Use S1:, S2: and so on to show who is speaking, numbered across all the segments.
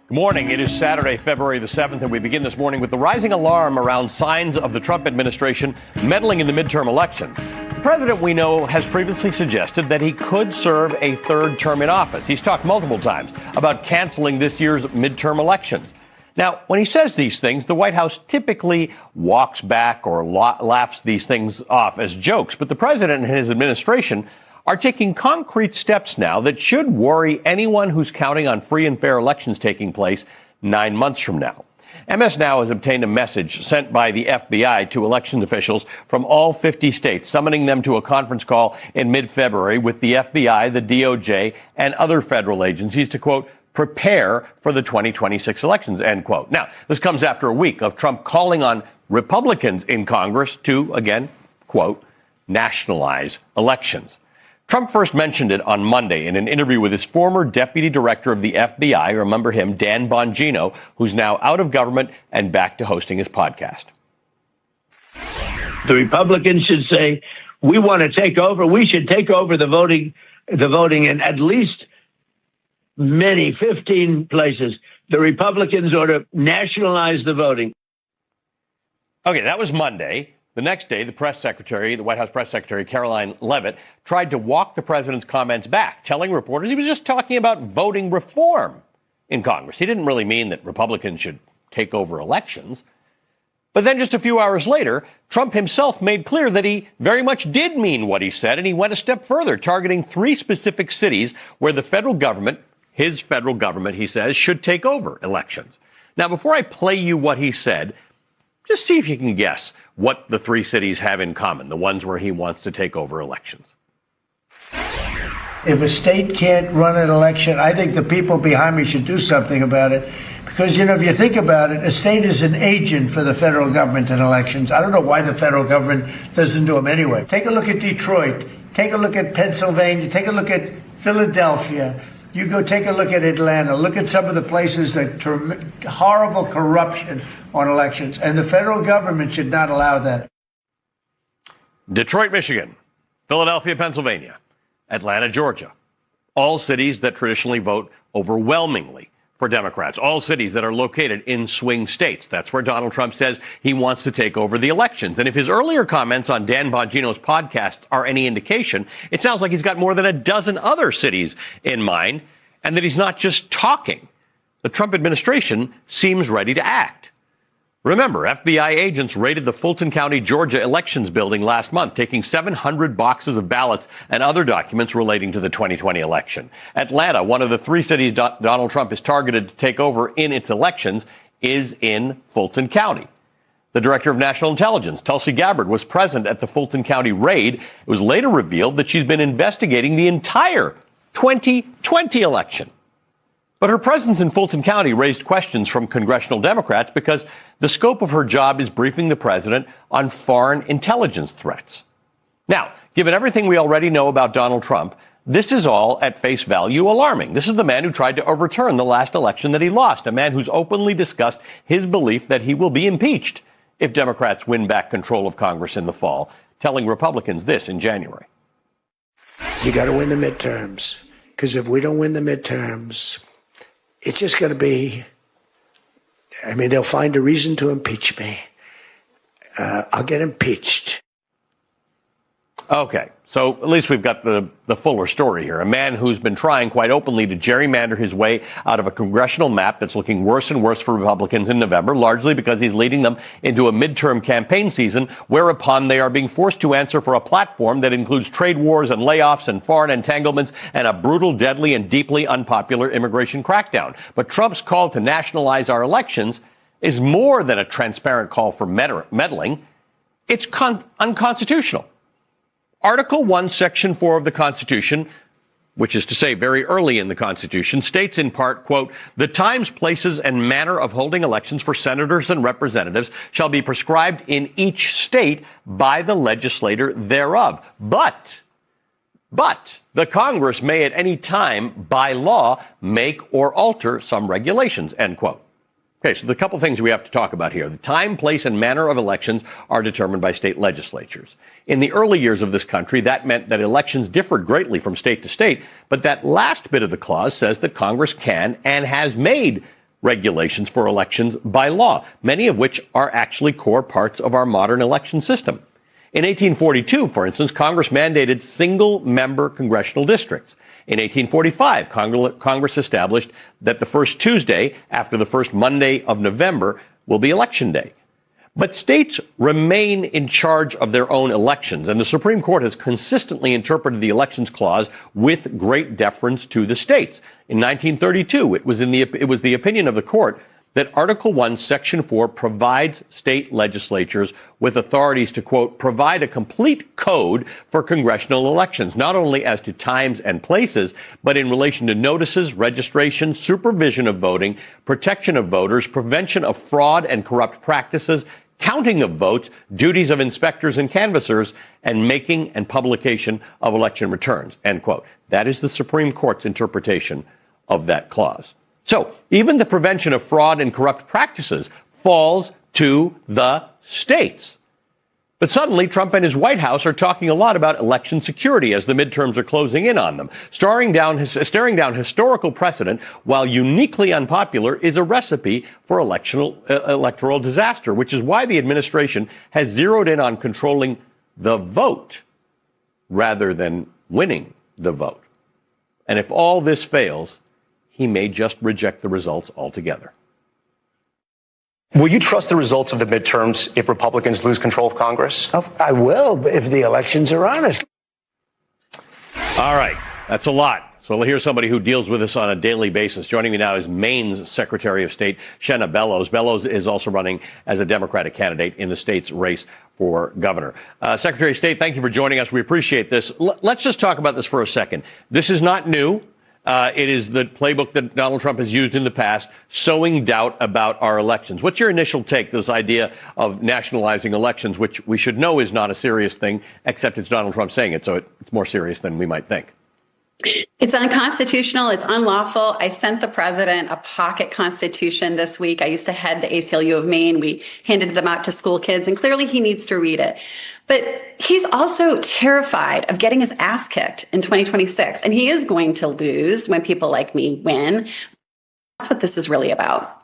S1: Good morning. It is Saturday, February the 7th, and we begin this morning with the rising alarm around signs of the Trump administration meddling in the midterm elections. The president, we know, has previously suggested that he could serve a third term in office. He's talked multiple times about canceling this year's midterm elections. Now, when he says these things, the White House typically walks back or laughs these things off as jokes. But the president and his administration are taking concrete steps now that should worry anyone who's counting on free and fair elections taking place 9 months from now. MS Now has obtained a message sent by the FBI to elections officials from all 50 states, summoning them to a conference call in mid-February with the FBI, the DOJ, and other federal agencies to, quote, prepare for the 2026 elections, end quote. Now, this comes after a week of Trump calling on Republicans in Congress to, again, quote, nationalize elections. Trump first mentioned it on Monday in an interview with his former deputy director of the FBI, remember him, Dan Bongino, who's now out of government and back to hosting his podcast.
S2: The Republicans should say, we want to take over. We should take over the voting in at least 15 places. The Republicans ought to nationalize the voting.
S1: Okay, that was Monday. The next day, the White House press secretary, Caroline Leavitt, tried to walk the president's comments back, telling reporters he was just talking about voting reform in Congress. He didn't really mean that Republicans should take over elections. But then just a few hours later, Trump himself made clear that he very much did mean what he said, and he went a step further, targeting 3 specific cities where the federal government, his federal government, he says, should take over elections. Now, before I play you what he said, just see if you can guess what the 3 cities have in common, the ones where he wants to take over elections.
S3: If a state can't run an election, I think the people behind me should do something about it. Because, if you think about it, a state is an agent for the federal government in elections. I don't know why the federal government doesn't do them anyway. Take a look at Detroit. Take a look at Pennsylvania. Take a look at Philadelphia. You go take a look at Atlanta. Look at some of the places that horrible corruption on elections. And the federal government should not allow that.
S1: Detroit, Michigan, Philadelphia, Pennsylvania, Atlanta, Georgia, all cities that traditionally vote overwhelmingly for Democrats, all cities that are located in swing states. That's where Donald Trump says he wants to take over the elections. And if his earlier comments on Dan Bongino's podcast are any indication, it sounds like he's got more than a dozen other cities in mind, and that he's not just talking. The Trump administration seems ready to act. Remember, FBI agents raided the Fulton County, Georgia elections building last month, taking 700 boxes of ballots and other documents relating to the 2020 election. Atlanta, one of the 3 cities Donald Trump is targeted to take over in its elections, is in Fulton County. The director of national intelligence, Tulsi Gabbard, was present at the Fulton County raid. It was later revealed that she's been investigating the entire 2020 election. But her presence in Fulton County raised questions from congressional Democrats because the scope of her job is briefing the president on foreign intelligence threats. Now, given everything we already know about Donald Trump, this is all at face value alarming. This is the man who tried to overturn the last election that he lost, a man who's openly discussed his belief that he will be impeached if Democrats win back control of Congress in the fall, telling Republicans this in January.
S4: You got to win the midterms, because if we don't win the midterms, it's just going to be, they'll find a reason to impeach me. I'll get impeached.
S1: Okay, so at least we've got the fuller story here. A man who's been trying quite openly to gerrymander his way out of a congressional map that's looking worse and worse for Republicans in November, largely because he's leading them into a midterm campaign season, whereupon they are being forced to answer for a platform that includes trade wars and layoffs and foreign entanglements and a brutal, deadly, and deeply unpopular immigration crackdown. But Trump's call to nationalize our elections is more than a transparent call for meddling. It's unconstitutional. Article 1, Section 4 of the Constitution, which is to say very early in the Constitution, states in part, quote, the times, places, and manner of holding elections for senators and representatives shall be prescribed in each state by the legislator thereof. But the Congress may at any time, by law, make or alter some regulations, end quote. Okay, so the couple things we have to talk about here. The time, place, and manner of elections are determined by state legislatures. In the early years of this country, that meant that elections differed greatly from state to state, but that last bit of the clause says that Congress can and has made regulations for elections by law, many of which are actually core parts of our modern election system. In 1842, for instance, Congress mandated single-member congressional districts. In 1845, Congress established that the first Tuesday after the first Monday of November will be Election Day. But states remain in charge of their own elections, and the Supreme Court has consistently interpreted the Elections Clause with great deference to the states. In 1932, it was the opinion of the court that Article 1, Section 4 provides state legislatures with authorities to, quote, provide a complete code for congressional elections, not only as to times and places, but in relation to notices, registration, supervision of voting, protection of voters, prevention of fraud and corrupt practices, counting of votes, duties of inspectors and canvassers, and making and publication of election returns, end quote. That is the Supreme Court's interpretation of that clause. So even the prevention of fraud and corrupt practices falls to the states. But suddenly, Trump and his White House are talking a lot about election security as the midterms are closing in on them. Staring down historical precedent, while uniquely unpopular, is a recipe for electoral disaster, which is why the administration has zeroed in on controlling the vote rather than winning the vote. And if all this fails, he may just reject the results altogether.
S5: Will you trust the results of the midterms if Republicans lose control of Congress?
S4: I will, if the elections are honest.
S1: All right. That's a lot. So we'll hear somebody who deals with this on a daily basis. Joining me now is Maine's Secretary of State, Shenna Bellows. Bellows is also running as a Democratic candidate in the state's race for governor. Secretary of State, thank you for joining us. We appreciate this. Let's just talk about this for a second. This is not new. It is the playbook that Donald Trump has used in the past, sowing doubt about our elections. What's your initial take, this idea of nationalizing elections, which we should know is not a serious thing, except it's Donald Trump saying it, so it's more serious than we might think?
S6: It's unconstitutional. It's unlawful. I sent the president a pocket constitution this week. I used to head the ACLU of Maine. We handed them out to school kids, and clearly he needs to read it. But he's also terrified of getting his ass kicked in 2026. And he is going to lose when people like me win. That's what this is really about.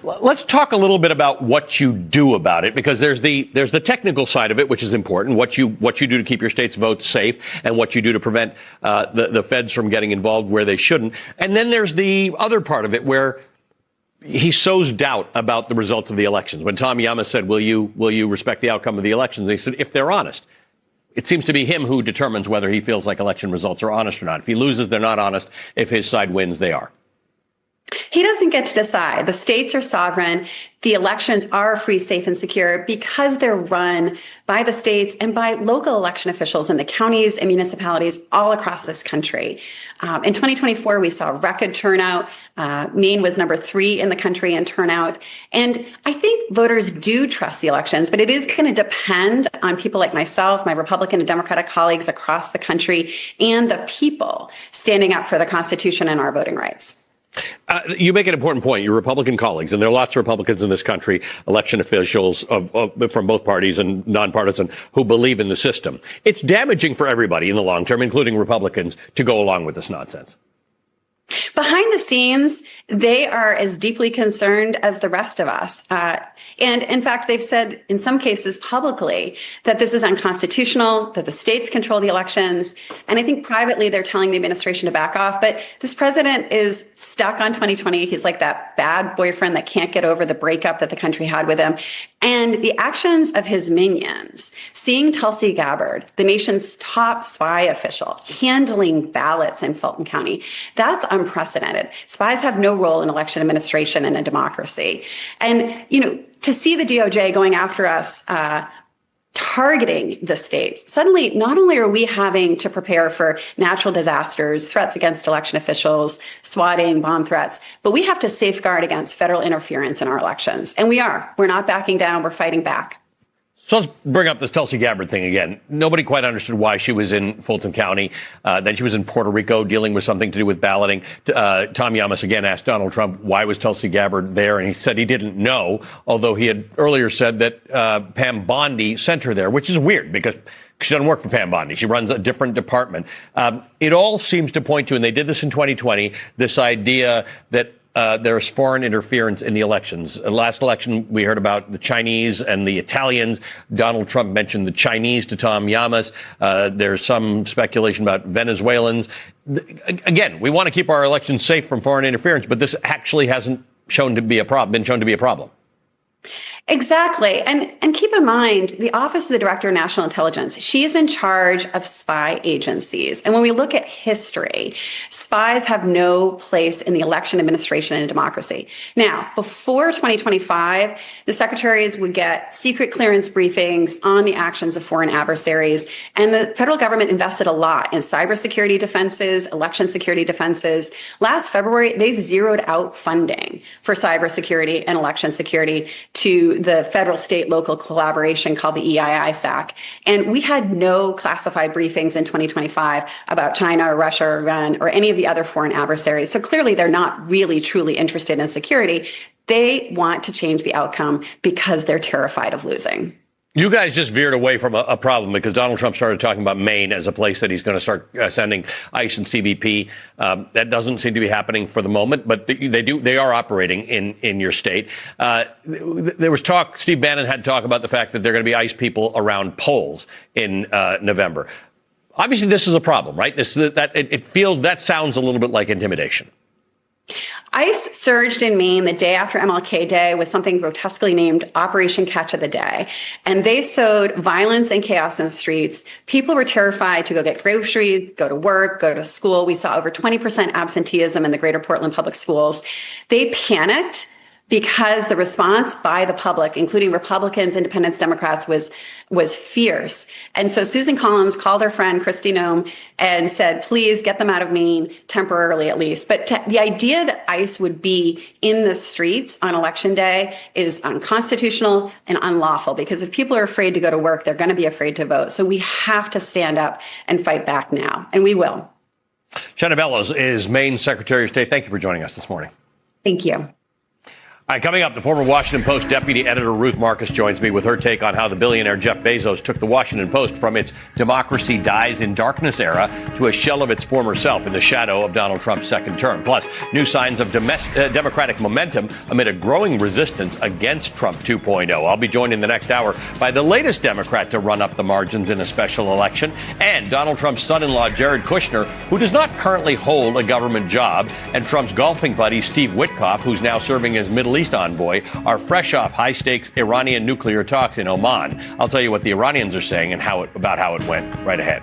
S1: Let's talk a little bit about what you do about it, because there's the technical side of it, which is important, what you do to keep your state's votes safe and what you do to prevent the feds from getting involved where they shouldn't. And then there's the other part of it where he sows doubt about the results of the elections. When Tom Yama said, will you respect the outcome of the elections? He said, if they're honest. It seems to be him who determines whether he feels like election results are honest or not. If he loses, they're not honest. If his side wins, they are.
S6: He doesn't get to decide. The states are sovereign. The elections are free, safe, and secure because they're run by the states and by local election officials in the counties and municipalities all across this country. In 2024, we saw record turnout. Maine was number 3 in the country in turnout. And I think voters do trust the elections, but it is going to depend on people like myself, my Republican and Democratic colleagues across the country, and the people standing up for the Constitution and our voting rights.
S1: You make an important point. Your Republican colleagues, and there are lots of Republicans in this country, election officials from both parties and nonpartisan, who believe in the system. It's damaging for everybody in the long term, including Republicans, to go along with this nonsense.
S6: Behind the scenes, they are as deeply concerned as the rest of us. And in fact, they've said in some cases publicly that this is unconstitutional, that the states control the elections. And I think privately they're telling the administration to back off. But this president is stuck on 2020. He's like that bad boyfriend that can't get over the breakup that the country had with him. And the actions of his minions, seeing Tulsi Gabbard, the nation's top spy official, handling ballots in Fulton County, that's unprecedented. Spies have no role in election administration in a democracy. And, to see the DOJ going after us, targeting the states, suddenly not only are we having to prepare for natural disasters, threats against election officials, swatting, bomb threats, but we have to safeguard against federal interference in our elections. And we're not backing down. We're fighting back.
S1: So let's bring up this Tulsi Gabbard thing again. Nobody quite understood why she was in Fulton County. Then she was in Puerto Rico dealing with something to do with balloting. Tom Yamas again asked Donald Trump, why was Tulsi Gabbard there? And he said he didn't know, although he had earlier said that Pam Bondi sent her there, which is weird because she doesn't work for Pam Bondi. She runs a different department. It all seems to point to, and they did this in 2020, this idea that there's foreign interference in the elections. Last election, we heard about the Chinese and the Italians. Donald Trump mentioned the Chinese to Tom Llamas. There's some speculation about Venezuelans. Again, we want to keep our elections safe from foreign interference, but this actually hasn't shown to be a problem. Been shown to be a problem.
S6: Exactly. And keep in mind, the Office of the Director of National Intelligence, she is in charge of spy agencies. And when we look at history, spies have no place in the election administration in a democracy. Now, before 2025, the secretaries would get secret clearance briefings on the actions of foreign adversaries. And the federal government invested a lot in cybersecurity defenses, election security defenses. Last February, they zeroed out funding for cybersecurity and election security to the federal, state, local collaboration called the EII-SAC. And we had no classified briefings in 2025 about China or Russia or Iran or any of the other foreign adversaries. So clearly they're not really truly interested in security. They want to change the outcome because they're terrified of losing.
S1: You guys just veered away from a problem because Donald Trump started talking about Maine as a place that he's going to start sending ICE and CBP. That doesn't seem to be happening for the moment, but they are operating in your state. There was talk. Steve Bannon had talk about the fact that there are going to be ICE people around polls in November. Obviously, this is a problem, right? That sounds a little bit like intimidation.
S6: ICE surged in Maine the day after MLK Day with something grotesquely named Operation Catch of the Day. And they sowed violence and chaos in the streets. People were terrified to go get groceries, go to work, go to school. We saw over 20% absenteeism in the greater Portland public schools. They panicked because the response by the public, including Republicans, Independents, Democrats, was fierce. And so Susan Collins called her friend Kristi Noem and said, please get them out of Maine, temporarily at least. But the idea that ICE would be in the streets on Election Day is unconstitutional and unlawful, because if people are afraid to go to work, they're going to be afraid to vote. So we have to stand up and fight back now, and we will.
S1: Shanna Bellows is Maine's Secretary of State. Thank you for joining us this morning.
S6: Thank you.
S1: All right, coming up, the former Washington Post deputy editor Ruth Marcus joins me with her take on how the billionaire Jeff Bezos took the Washington Post from its democracy dies in darkness era to a shell of its former self in the shadow of Donald Trump's second term. Plus, new signs of Democratic momentum amid a growing resistance against Trump 2.0. I'll be joined in the next hour by the latest Democrat to run up the margins in a special election, and Donald Trump's son-in-law Jared Kushner, who does not currently hold a government job, and Trump's golfing buddy Steve Witkoff, who's now serving as Middle East envoy, are fresh off high-stakes Iranian nuclear talks in Oman. I'll tell you what the Iranians are saying and about how it went right ahead.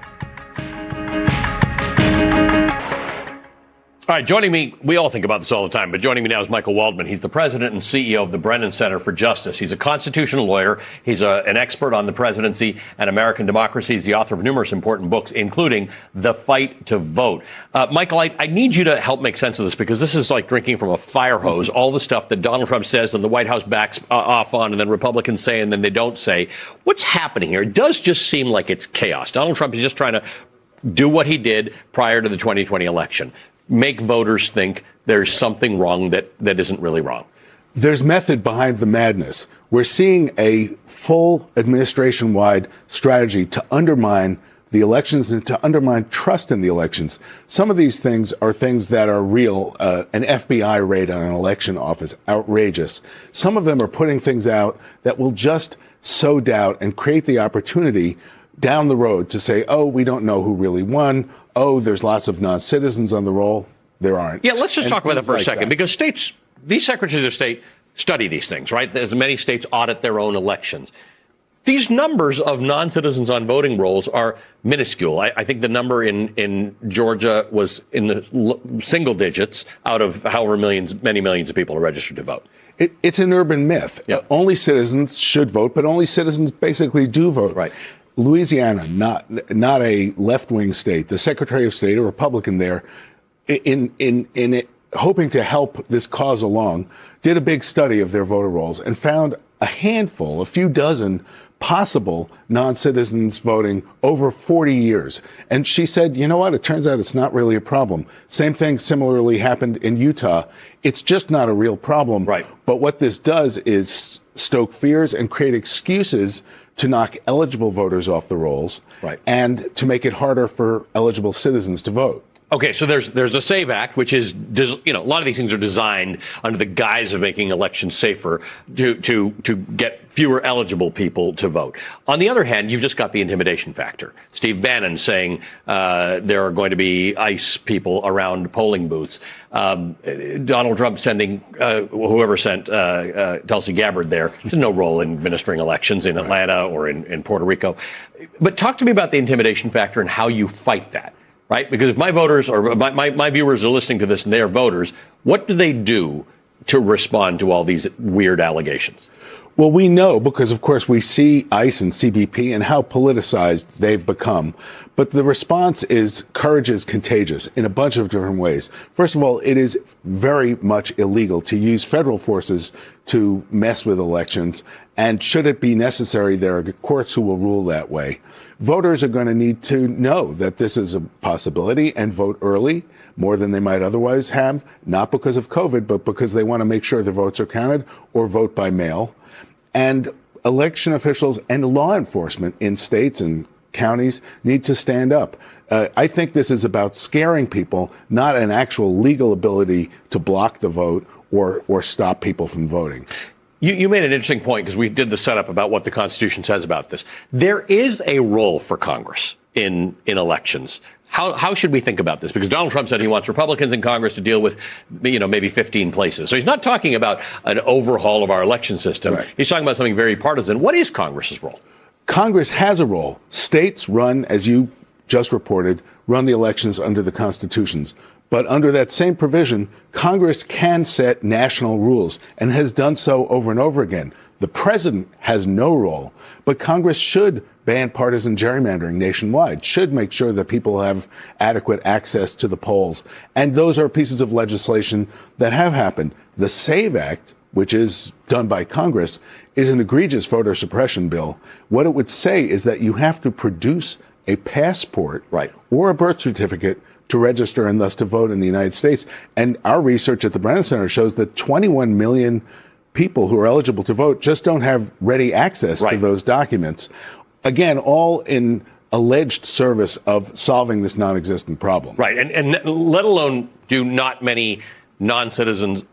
S1: All right, joining me, we all think about this all the time, but joining me now is Michael Waldman. He's the president and CEO of the Brennan Center for Justice. He's a constitutional lawyer. He's an expert on the presidency and American democracy. He's the author of numerous important books, including The Fight to Vote. Michael, I need you to help make sense of this, because this is like drinking from a fire hose. All the stuff that Donald Trump says and the White House backs off on, and then Republicans say and then they don't say. What's happening here? It does just seem like it's chaos. Donald Trump is just trying to do what he did prior to the 2020 election. Make voters think there's something wrong that isn't really wrong.
S7: There's method behind the madness. We're seeing a full administration-wide strategy to undermine the elections and to undermine trust in the elections. Some of these things are things that are real. An FBI raid on an election office, outrageous. Some of them are putting things out that will just sow doubt and create the opportunity down the road to say, oh, we don't know who really won. Oh, there's lots of non-citizens on the roll. There aren't.
S1: Yeah, let's just talk about that for a second, because these secretaries of state study these things, right? As many states audit their own elections. These numbers of non-citizens on voting rolls are minuscule. I think the number in Georgia was in the single digits out of however many millions of people are registered to vote.
S7: It's an urban myth.
S1: Yep.
S7: Only citizens should vote, but only citizens basically do vote.
S1: Right.
S7: Louisiana, not a left-wing state. The Secretary of State, a Republican there, in it, hoping to help this cause along, did a big study of their voter rolls and found a few dozen possible non-citizens voting over 40 years. And she said, you know what? It turns out it's not really a problem. Same thing similarly happened in Utah. It's just not a real problem.
S1: Right.
S7: But what this does is stoke fears and create excuses to knock eligible voters off the rolls,
S1: right,
S7: and to make it harder for eligible citizens to vote.
S1: Okay, so there's a SAVE Act, which is, a lot of these things are designed under the guise of making elections safer to get fewer eligible people to vote. On the other hand, you've just got the intimidation factor. Steve Bannon saying there are going to be ICE people around polling booths. Donald Trump sending whoever sent Tulsi Gabbard there. There's no role in administering elections in Atlanta or in Puerto Rico. But talk to me about the intimidation factor and how you fight that. Right? Because if my voters or my viewers are listening to this and they are voters, what do they do to respond to all these weird allegations?
S7: Well, we know because, of course, we see ICE and CBP and how politicized they've become. But the response is courage is contagious in a bunch of different ways. First of all, it is very much illegal to use federal forces to mess with elections. And should it be necessary, there are courts who will rule that way. Voters are going to need to know that this is a possibility and vote early, more than they might otherwise have, not because of COVID, but because they want to make sure their votes are counted or vote by mail. And election officials and law enforcement in states and counties need to stand up. I think this is about scaring people, not an actual legal ability to block the vote or stop people from voting.
S1: You made an interesting point because we did the setup about what the Constitution says about this. There is a role for Congress in elections. How should we think about this? Because Donald Trump said he wants Republicans in Congress to deal with, maybe 15 places. So he's not talking about an overhaul of our election system. Right. He's talking about something very partisan. What is Congress's role?
S7: Congress has a role. States run, as you just reported, run the elections under the constitutions. But under that same provision, Congress can set national rules and has done so over and over again. The president has no role, but Congress should ban partisan gerrymandering nationwide, should make sure that people have adequate access to the polls. And those are pieces of legislation that have happened. The SAVE Act, which is done by Congress, is an egregious voter suppression bill. What it would say is that you have to produce a passport or a birth certificate to register and thus to vote in the United States. And our research at the Brennan Center shows that 21 million people who are eligible to vote just don't have ready access to those documents. Again, all in alleged service of solving this non-existent problem.
S1: Right. And let alone do not many non-citizens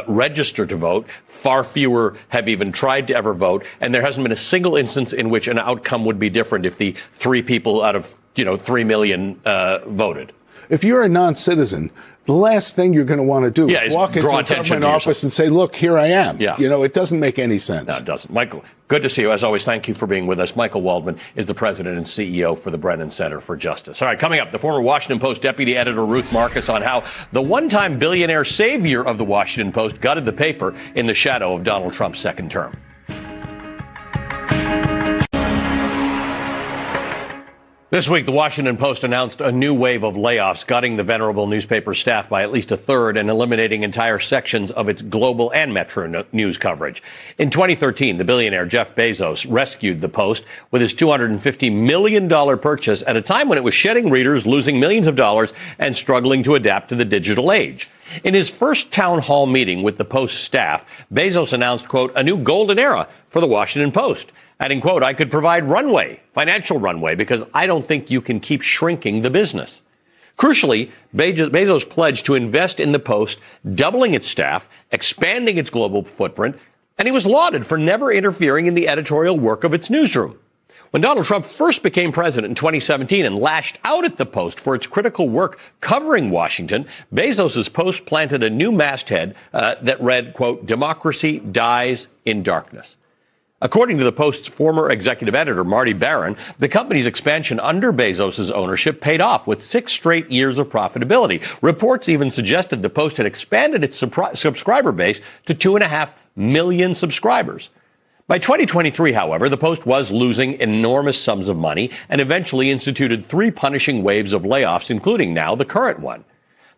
S1: register to vote. Far fewer have even tried to ever vote. And there hasn't been a single instance in which an outcome would be different if the 3 people out of 3 million voted.
S7: If you're a non-citizen, the last thing you're going to want to do is walk into a government office and say, look, here I am.
S1: Yeah.
S7: It doesn't make any sense.
S1: No, it doesn't. Michael, good to see you. As always, thank you for being with us. Michael Waldman is the president and CEO for the Brennan Center for Justice. All right, coming up, the former Washington Post deputy editor Ruth Marcus on how the one-time billionaire savior of the Washington Post gutted the paper in the shadow of Donald Trump's second term. This week, the Washington Post announced a new wave of layoffs, gutting the venerable newspaper's staff by at least a third and eliminating entire sections of its global and metro news coverage. In 2013, the billionaire Jeff Bezos rescued the Post with his $250 million purchase at a time when it was shedding readers, losing millions of dollars, and struggling to adapt to the digital age. In his first town hall meeting with the Post staff, Bezos announced, quote, a new golden era for the Washington Post. Adding, quote, I could provide financial runway, because I don't think you can keep shrinking the business. Crucially, Bezos pledged to invest in the Post, doubling its staff, expanding its global footprint, and he was lauded for never interfering in the editorial work of its newsroom. When Donald Trump first became president in 2017 and lashed out at the Post for its critical work covering Washington, Bezos's Post planted a new masthead that read, quote, democracy dies in darkness. According to the Post's former executive editor, Marty Barron, the company's expansion under Bezos's ownership paid off with 6 straight years of profitability. Reports even suggested the Post had expanded its subscriber base to 2.5 million subscribers. By 2023, however, the Post was losing enormous sums of money and eventually instituted 3 punishing waves of layoffs, including now the current one.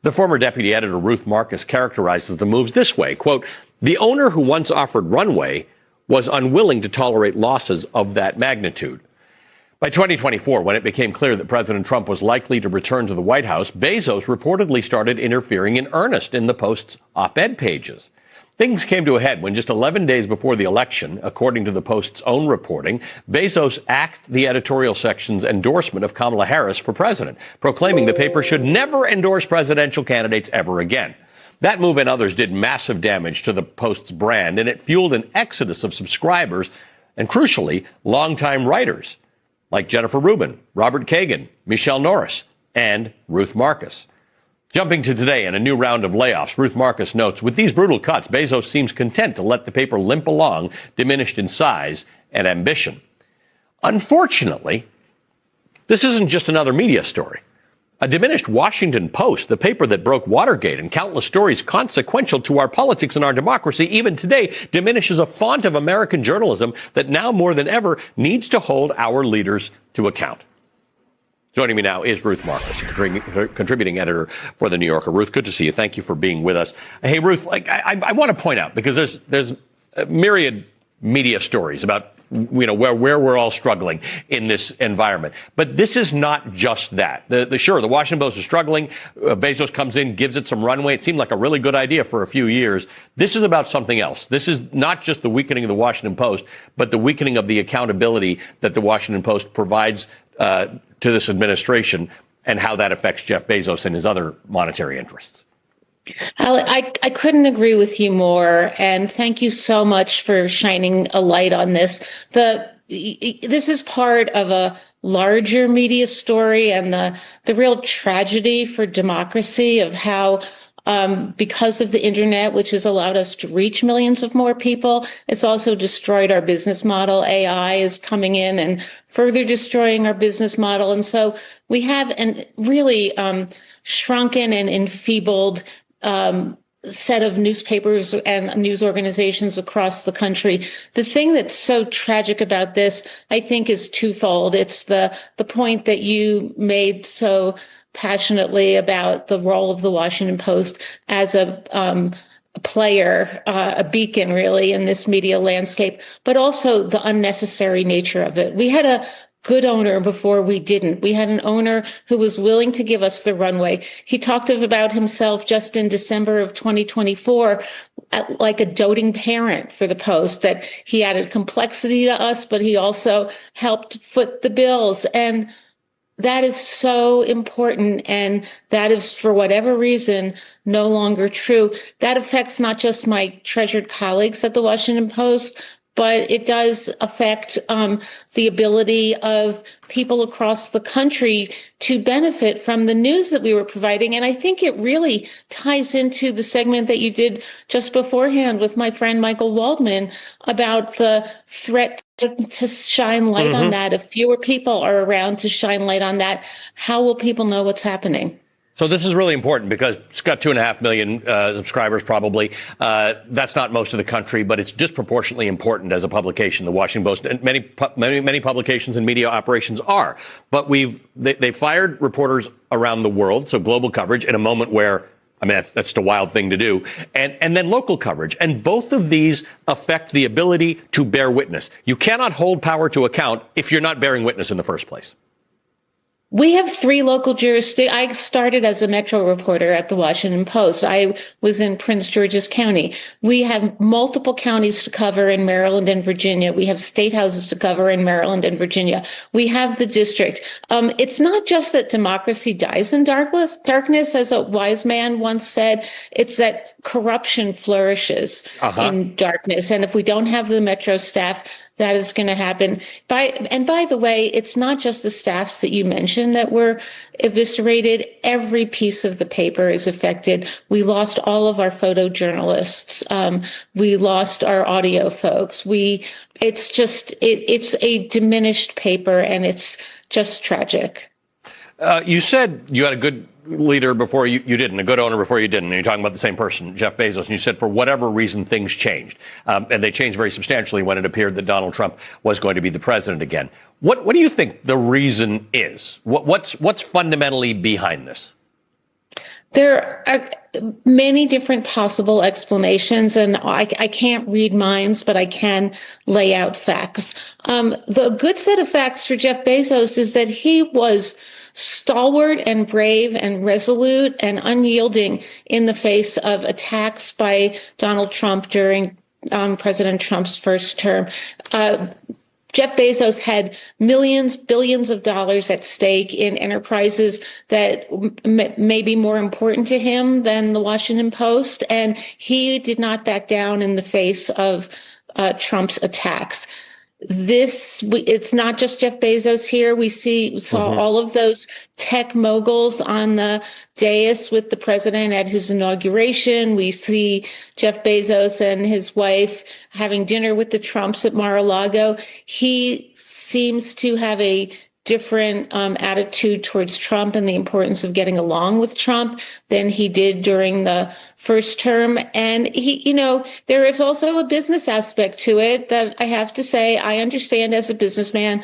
S1: The former deputy editor, Ruth Marcus, characterizes the moves this way, quote, the owner who once offered runway was unwilling to tolerate losses of that magnitude. By 2024, when it became clear that President Trump was likely to return to the White House, Bezos reportedly started interfering in earnest in the Post's op-ed pages. Things came to a head when just 11 days before the election, according to the Post's own reporting, Bezos axed the editorial section's endorsement of Kamala Harris for president, proclaiming the paper should never endorse presidential candidates ever again. That move and others did massive damage to the Post's brand, and it fueled an exodus of subscribers and, crucially, longtime writers like Jennifer Rubin, Robert Kagan, Michelle Norris, and Ruth Marcus. Jumping to today and a new round of layoffs, Ruth Marcus notes, with these brutal cuts, Bezos seems content to let the paper limp along, diminished in size and ambition. Unfortunately, this isn't just another media story. A diminished Washington Post, the paper that broke Watergate and countless stories consequential to our politics and our democracy, even today diminishes a font of American journalism that now more than ever needs to hold our leaders to account. Joining me now is Ruth Marcus, contributing editor for The New Yorker. Ruth, good to see you. Thank you for being with us. Hey, Ruth, I want to point out, because there's a myriad media stories about where we're all struggling in this environment. But this is not just that. Sure, the Washington Post is struggling. Bezos comes in, gives it some runway. It seemed like a really good idea for a few years. This is about something else. This is not just the weakening of the Washington Post, but the weakening of the accountability that the Washington Post provides to this administration, and how that affects Jeff Bezos and his other monetary interests.
S8: I couldn't agree with you more, and thank you so much for shining a light on this. This is part of a larger media story and the real tragedy for democracy of how because of the internet, which has allowed us to reach millions of more people, it's also destroyed our business model. AI is coming in and further destroying our business model. And so we have a really shrunken and enfeebled set of newspapers and news organizations across the country. The thing that's so tragic about this, I think, is twofold. It's the point that you made so passionately about the role of the Washington Post as a player, a beacon really in this media landscape, but also the unnecessary nature of it. We had a good owner before we didn't. We had an owner who was willing to give us the runway. He talked about himself just in December of 2024 like a doting parent for the Post, that he added complexity to us, but he also helped foot the bills. And that is so important, and that is, for whatever reason, no longer true. That affects not just my treasured colleagues at the Washington Post, but it does affect the ability of people across the country to benefit from the news that we were providing. And I think it really ties into the segment that you did just beforehand with my friend Michael Waldman about the threat to shine light on that. If fewer people are around to shine light on that, how will people know what's happening?
S1: So this is really important because it's got 2.5 million subscribers, probably. That's not most of the country, but it's disproportionately important as a publication. The Washington Post and many publications and media operations are. But they fired reporters around the world, so global coverage in a moment where, I mean, that's the wild thing to do. And then local coverage. And both of these affect the ability to bear witness. You cannot hold power to account if you're not bearing witness in the first place.
S8: We have 3 local jurisdictions. I started as a Metro reporter at the Washington Post. I was in Prince George's County. We have multiple counties to cover in Maryland and Virginia. We have state houses to cover in Maryland and Virginia. We have the district. It's not just that democracy dies in darkness, as a wise man once said. It's that corruption flourishes in darkness. And if we don't have the Metro staff, that is going to happen. By the way, it's not just the staffs that you mentioned that were eviscerated. Every piece of the paper is affected. We lost all of our photojournalists. We lost our audio folks. It's a diminished paper, and it's just tragic.
S1: You said you had a good leader before you didn't, a good owner before you didn't. And you're talking about the same person, Jeff Bezos. And you said for whatever reason, things changed. And they changed very substantially when it appeared that Donald Trump was going to be the president again. What do you think the reason is? What's fundamentally behind this?
S8: There are many different possible explanations, and I can't read minds, but I can lay out facts. The good set of facts for Jeff Bezos is that he was stalwart and brave and resolute and unyielding in the face of attacks by Donald Trump during President Trump's first term. Jeff Bezos had millions, billions of dollars at stake in enterprises that may be more important to him than the Washington Post, and he did not back down in the face of Trump's attacks. It's not just Jeff Bezos here. We saw all of those tech moguls on the dais with the president at his inauguration. We see Jeff Bezos and his wife having dinner with the Trumps at Mar-a-Lago. He seems to have a different attitude towards Trump and the importance of getting along with Trump than he did during the first term. And there is also a business aspect to it that I have to say, I understand as a businessman,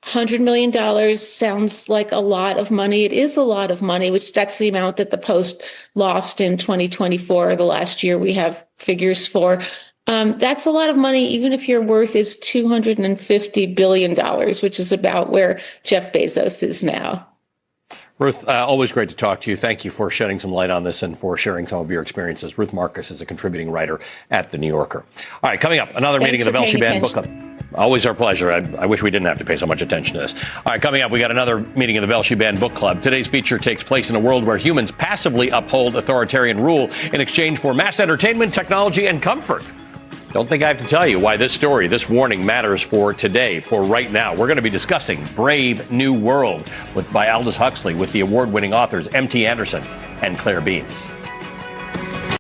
S8: $100 million sounds like a lot of money. It is a lot of money, which that's the amount that the Post lost in 2024, the last year we have figures for. That's a lot of money, even if your worth is $250 billion, which is about where Jeff Bezos is now.
S1: Ruth, always great to talk to you. Thank you for shedding some light on this and for sharing some of your experiences. Ruth Marcus is a contributing writer at The New Yorker. All right, coming up, another meeting of the Velshi Band Book Club. Always our pleasure. I wish we didn't have to pay so much attention to this. All right, coming up, we got another meeting of the Velshi Band Book Club. Today's feature takes place in a world where humans passively uphold authoritarian rule in exchange for mass entertainment, technology, and comfort. Don't think I have to tell you why this story, this warning matters for today, for right now. We're going to be discussing Brave New World by Aldous Huxley with the award-winning authors M.T. Anderson and Claire Beams.